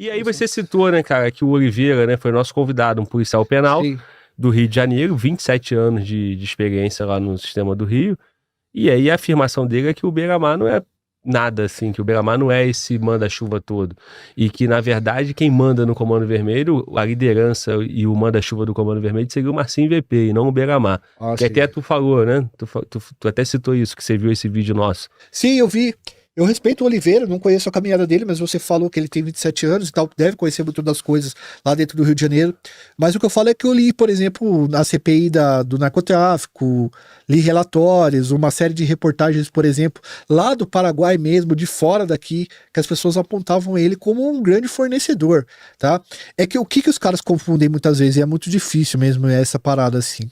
E aí você citou, né, cara, que o Oliveira, né, foi nosso convidado, um policial penal do Rio de Janeiro, 27 anos de experiência lá no sistema do Rio. E aí a afirmação dele é que o Beira-Mar não é nada assim, que o Beira-Mar não é esse manda-chuva todo. E que, na verdade, quem manda no Comando Vermelho, a liderança e o manda-chuva do Comando Vermelho seria o Marcinho VP e não o Beira-Mar. Que até tu falou, né? Tu até citou isso, que você viu esse vídeo nosso. Sim, eu vi. Eu respeito o Oliveira, não conheço a caminhada dele, mas você falou que ele tem 27 anos e tal, deve conhecer muito das coisas lá dentro do Rio de Janeiro. Mas o que eu falo é que eu li, por exemplo, na CPI do narcotráfico, li relatórios, uma série de reportagens, por exemplo, lá do Paraguai mesmo, de fora daqui, que as pessoas apontavam ele como um grande fornecedor, tá? É que o que os caras confundem muitas vezes, e é muito difícil mesmo essa parada assim.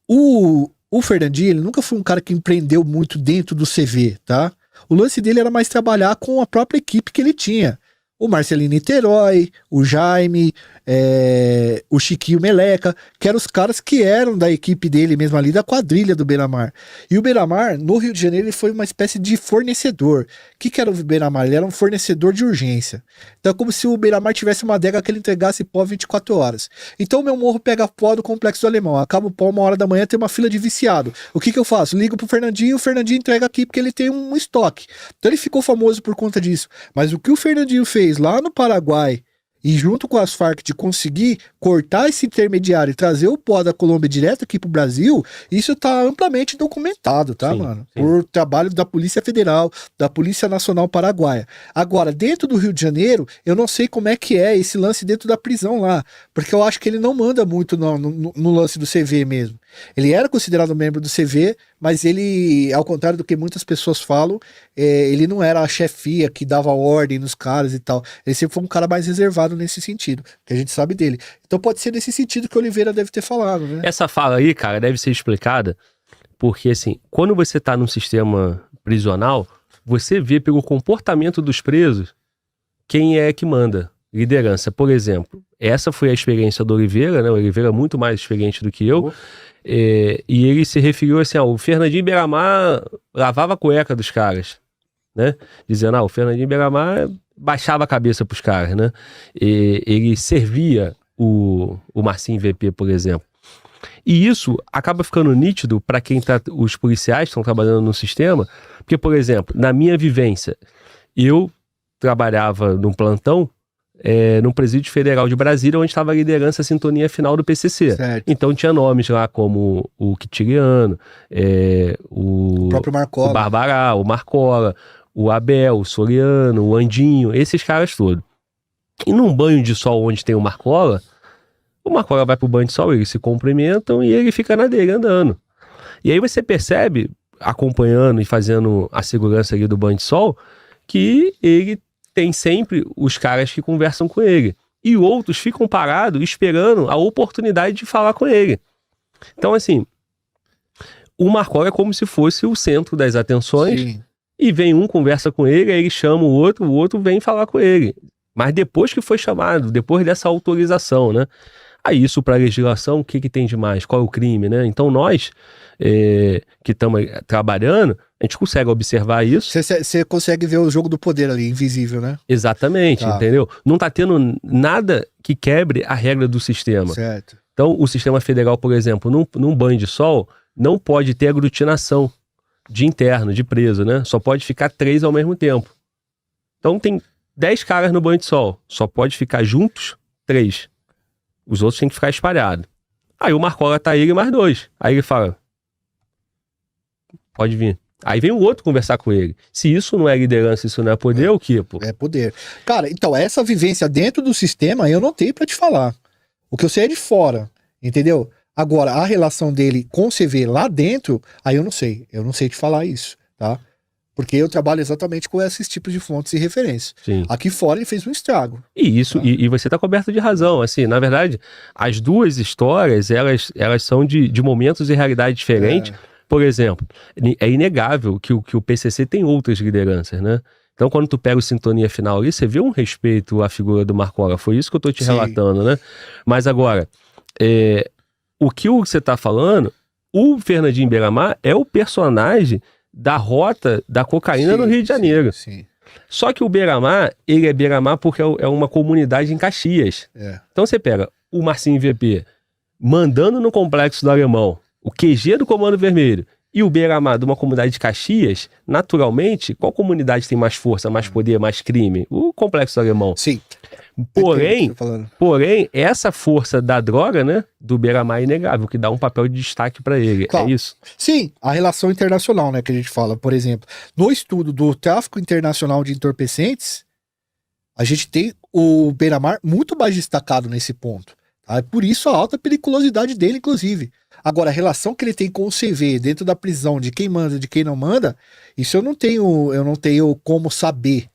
O Fernandinho, ele nunca foi um cara que empreendeu muito dentro do CV, tá? O lance dele era mais trabalhar com a própria equipe que ele tinha. O Marcelinho Niterói, o Jaime, o Chiquinho Meleca, que eram os caras que eram da equipe dele mesmo ali, da quadrilha do Beira-Mar. E o Beira-Mar, no Rio de Janeiro, ele foi uma espécie de fornecedor. O que era o Beira-Mar? Ele era um fornecedor de urgência. Então é como se o Beira-Mar tivesse uma adega que ele entregasse pó 24 horas. Então o meu morro pega pó do Complexo do Alemão. Acaba o pó 1h da manhã, tem uma fila de viciado. O que eu faço? Ligo pro Fernandinho, o Fernandinho entrega aqui porque ele tem um estoque. Então ele ficou famoso por conta disso. Mas o que o Fernandinho fez lá no Paraguai e junto com as Farc de conseguir cortar esse intermediário e trazer o pó da Colômbia direto aqui pro Brasil, isso tá amplamente documentado, tá, mano? Sim. Por trabalho da Polícia Federal, da Polícia Nacional Paraguaia. Agora, dentro do Rio de Janeiro, eu não sei como é que é esse lance dentro da prisão lá, porque eu acho que ele não manda muito no lance do CV mesmo. Ele era considerado membro do CV, mas ele, ao contrário do que muitas pessoas falam, ele não era a chefia que dava ordem nos caras e tal. Ele sempre foi um cara mais reservado nesse sentido, que a gente sabe dele. Então pode ser nesse sentido que o Oliveira deve ter falado, né? Essa fala aí, cara, deve ser explicada porque, assim, quando você tá num sistema prisional, você vê pelo comportamento dos presos quem é que manda. Liderança, por exemplo. Essa foi a experiência do Oliveira, né? O Oliveira é muito mais experiente do que eu. E ele se referiu assim, o Fernandinho Beira-Mar lavava a cueca dos caras, né? Dizendo, o Fernandinho Beira-Mar baixava a cabeça pros caras, né? Ele servia o Marcinho VP, por exemplo. E isso acaba ficando nítido para quem tá, os policiais estão trabalhando no sistema, porque, por exemplo, na minha vivência, eu trabalhava num plantão no Presídio Federal de Brasília, onde estava a liderança sintonia final do PCC. Certo. Então tinha nomes lá como o Quitiliano, o próprio Marcola, o Barbará, o Marcola, o Abel, o Soriano, o Andinho, esses caras todos. E num banho de sol onde tem o Marcola vai pro banho de sol, eles se cumprimentam e ele fica na dele andando. E aí você percebe, acompanhando e fazendo a segurança ali do banho de sol, que ele tem sempre os caras que conversam com ele. E outros ficam parados esperando a oportunidade de falar com ele. Então, assim, o Marcola é como se fosse o centro das atenções. Sim. E vem um, conversa com ele, aí ele chama o outro vem falar com ele. Mas depois que foi chamado, depois dessa autorização, né? Aí isso para a legislação, o que tem de mais? Qual é o crime, né? Então nós, que estamos trabalhando, a gente consegue observar isso. Você consegue ver o jogo do poder ali, invisível, né? Exatamente, entendeu? Não tá tendo nada que quebre a regra do sistema. Certo. Então o sistema federal, por exemplo, num banho de sol, não pode ter aglutinação de interno, de preso, né? Só pode ficar 3 ao mesmo tempo. Então tem 10 caras no banho de sol, só pode ficar juntos 3. Os outros têm que ficar espalhados. Aí o Marcola tá ele e mais 2. Aí ele fala, pode vir. Aí vem o outro conversar com ele. Se isso não é liderança, isso não é poder, o que, pô? É poder. Cara, então essa vivência dentro do sistema eu não tenho pra te falar. O que eu sei é de fora, entendeu? Agora, a relação dele com o CV lá dentro, aí eu não sei. Eu não sei te falar isso, tá? Porque eu trabalho exatamente com esses tipos de fontes e referências. Sim. Aqui fora ele fez um estrago. E isso, e você tá coberto de razão. Assim, na verdade, as duas histórias, elas são de momentos e realidade diferentes. Por exemplo, é inegável que o PCC tem outras lideranças, né? Então, quando tu pega o Sintonia Final ali, você vê um respeito à figura do Marcola. Foi isso que eu tô te relatando, né? Mas agora, o que você tá falando, o Fernandinho Beira-Mar é o personagem da rota da cocaína no Rio de Janeiro. Sim. Só que o Beira-Mar, ele é Beira-Mar porque é uma comunidade em Caxias. Então você pega o Marcinho VP mandando no Complexo do Alemão, o QG do Comando Vermelho e o Beira-Mar de uma comunidade de Caxias, naturalmente, qual comunidade tem mais força, mais poder, mais crime? O Complexo do Alemão. Sim. Porém, essa força da droga, né, do Beira-Mar é inegável, que dá um papel de destaque para ele. Claro. É isso? Sim, a relação internacional, né, que a gente fala. Por exemplo, no estudo do tráfico internacional de entorpecentes, a gente tem o Beira-Mar muito mais destacado nesse ponto. Tá? É por isso a alta periculosidade dele, inclusive. Agora, a relação que ele tem com o CV dentro da prisão, de quem manda e de quem não manda, isso eu não tenho como saber.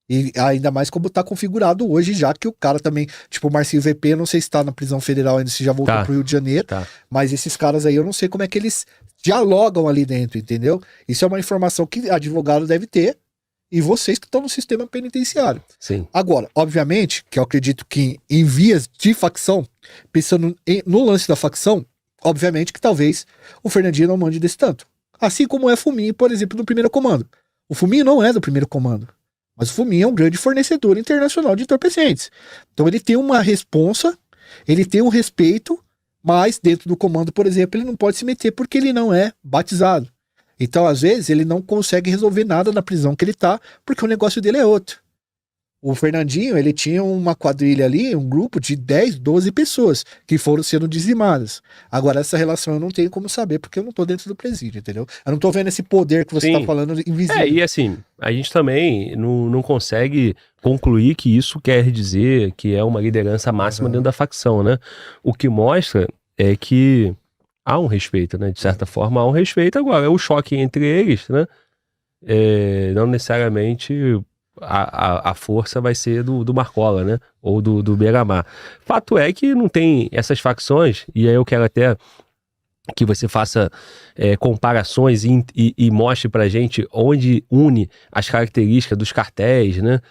E ainda mais como tá configurado hoje, já que o cara também, tipo o Marcinho VP, eu não sei se tá na prisão federal ainda, se já voltou pro Rio de Janeiro, mas esses caras aí eu não sei como é que eles dialogam ali dentro, entendeu? Isso é uma informação que advogado deve ter e vocês que estão no sistema penitenciário. Sim. Agora, obviamente, que eu acredito que em vias de facção, pensando no lance da facção, obviamente que talvez o Fernandinho não mande desse tanto. Assim como é Fuminho, por exemplo, do primeiro comando. O Fuminho não é do primeiro comando. Mas o Fuminho é um grande fornecedor internacional de entorpecentes. Então ele tem uma responsa, ele tem um respeito, mas dentro do comando, por exemplo, ele não pode se meter porque ele não é batizado. Então, às vezes, ele não consegue resolver nada na prisão que ele tá, porque o negócio dele é outro. O Fernandinho, ele tinha uma quadrilha ali, um grupo de 10, 12 pessoas que foram sendo dizimadas. Agora, essa relação eu não tenho como saber, porque eu não tô dentro do presídio, entendeu? Eu não tô vendo esse poder que você tá falando invisível. E assim, a gente também não consegue concluir que isso quer dizer que é uma liderança máxima dentro da facção, né? O que mostra é que há um respeito, né? De certa forma, há um respeito. Agora, o choque entre eles, né? Não necessariamente a força vai ser do Marcola, né? Ou do Beira-Mar. Fato é que não tem essas facções, e aí eu quero até que você faça comparações e mostre pra gente onde une as características dos cartéis, né?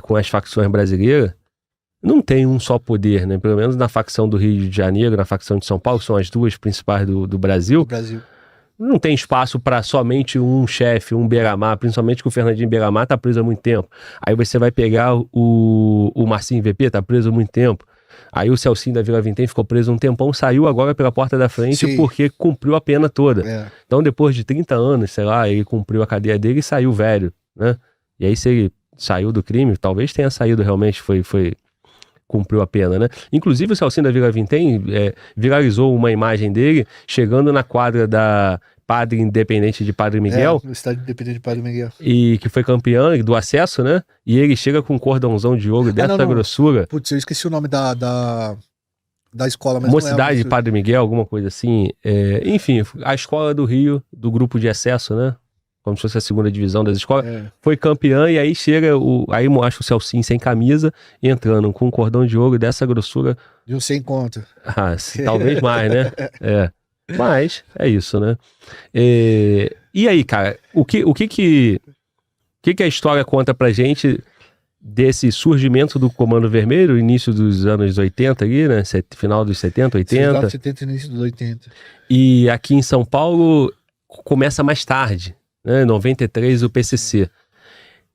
Com as facções brasileiras. Não tem um só poder, né? Pelo menos na facção do Rio de Janeiro, na facção de São Paulo, que são as duas principais do Brasil. Não tem espaço para somente um chefe, um Beira-Mar, principalmente que o Fernandinho Beira-Mar tá preso há muito tempo. Aí você vai pegar o Marcinho VP, tá preso há muito tempo. Aí o Celcinho da Vila Vintém ficou preso um tempão, saiu agora pela porta da frente porque cumpriu a pena toda. Então depois de 30 anos, sei lá, ele cumpriu a cadeia dele e saiu velho, né? E aí se ele saiu do crime, talvez tenha saído realmente, cumpriu a pena, né? Inclusive o Celcinho da Vila Vintém viralizou uma imagem dele chegando na quadra da Padre Independente de Padre Miguel. No estádio Independente de Padre Miguel. E que foi campeão do acesso, né? E ele chega com um cordãozão de ouro dessa grossura. Putz, eu esqueci o nome da escola. Mas Mocidade de Padre Miguel, alguma coisa assim. Enfim, a escola do Rio, do grupo de acesso, né? Como se fosse a segunda divisão das escolas, foi campeã, e aí chega, aí mostra o Celcinho sem camisa, entrando com um cordão de ouro dessa grossura. De um 100 conto. Talvez mais, né? Mas, é isso, né? E aí, cara, o que a história conta pra gente desse surgimento do Comando Vermelho, início dos anos 80 ali, né? Final dos 70, 80. Final dos 70, início dos 80. E aqui em São Paulo começa mais tarde. 93 o PCC.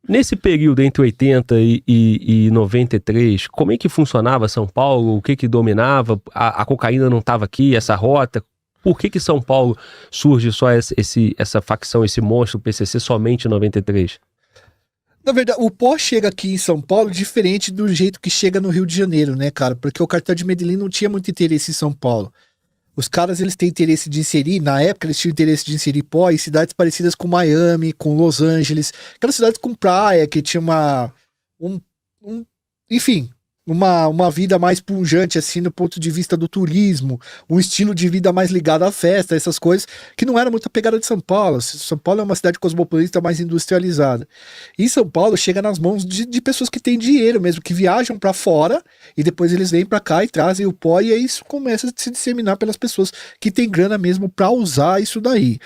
Nesse período entre 80 e 93, como é que funcionava São Paulo? O que dominava? A cocaína não estava aqui, essa rota? Por que São Paulo surge só essa facção, esse monstro PCC somente em 93? Na verdade, o pó chega aqui em São Paulo diferente do jeito que chega no Rio de Janeiro, né, cara? Porque o cartel de Medellín não tinha muito interesse em São Paulo. Os caras, eles têm interesse de inserir, na época eles tinham interesse de inserir pó em cidades parecidas com Miami, com Los Angeles, aquelas cidades com praia, que tinha enfim, uma vida mais pujante, assim, do ponto de vista do turismo, um estilo de vida mais ligado à festa, essas coisas, que não era muito a pegada de São Paulo. São Paulo é uma cidade cosmopolita mais industrializada. E São Paulo chega nas mãos de pessoas que têm dinheiro mesmo, que viajam para fora, e depois eles vêm para cá e trazem o pó, e aí isso começa a se disseminar pelas pessoas que têm grana mesmo para usar isso daí.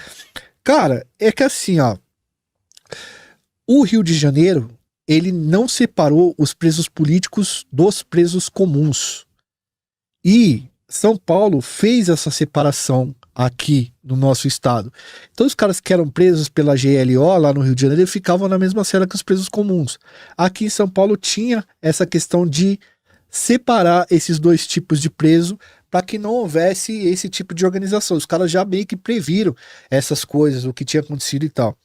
Cara, é que assim, ó, o Rio de Janeiro, ele não separou os presos políticos dos presos comuns. E São Paulo fez essa separação aqui no nosso estado. Então os caras que eram presos pela GLO lá no Rio de Janeiro ficavam na mesma cela que os presos comuns. Aqui em São Paulo tinha essa questão de separar esses dois tipos de preso para que não houvesse esse tipo de organização. Os caras já meio que previram essas coisas, o que tinha acontecido e tal.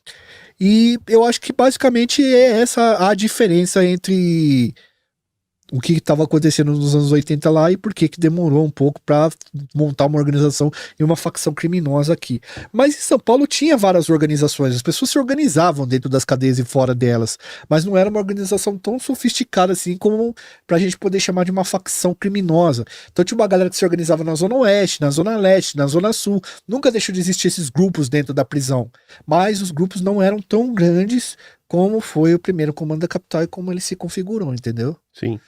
E eu acho que basicamente é essa a diferença entre o que estava acontecendo nos anos 80 lá e por que demorou um pouco para montar uma organização e uma facção criminosa aqui. Mas em São Paulo tinha várias organizações, as pessoas se organizavam dentro das cadeias e fora delas, mas não era uma organização tão sofisticada assim como pra gente poder chamar de uma facção criminosa. Então tinha uma galera que se organizava na Zona Oeste, na Zona Leste, na Zona Sul, nunca deixou de existir esses grupos dentro da prisão, mas os grupos não eram tão grandes como foi o primeiro comando da capital e como ele se configurou, entendeu? Sim.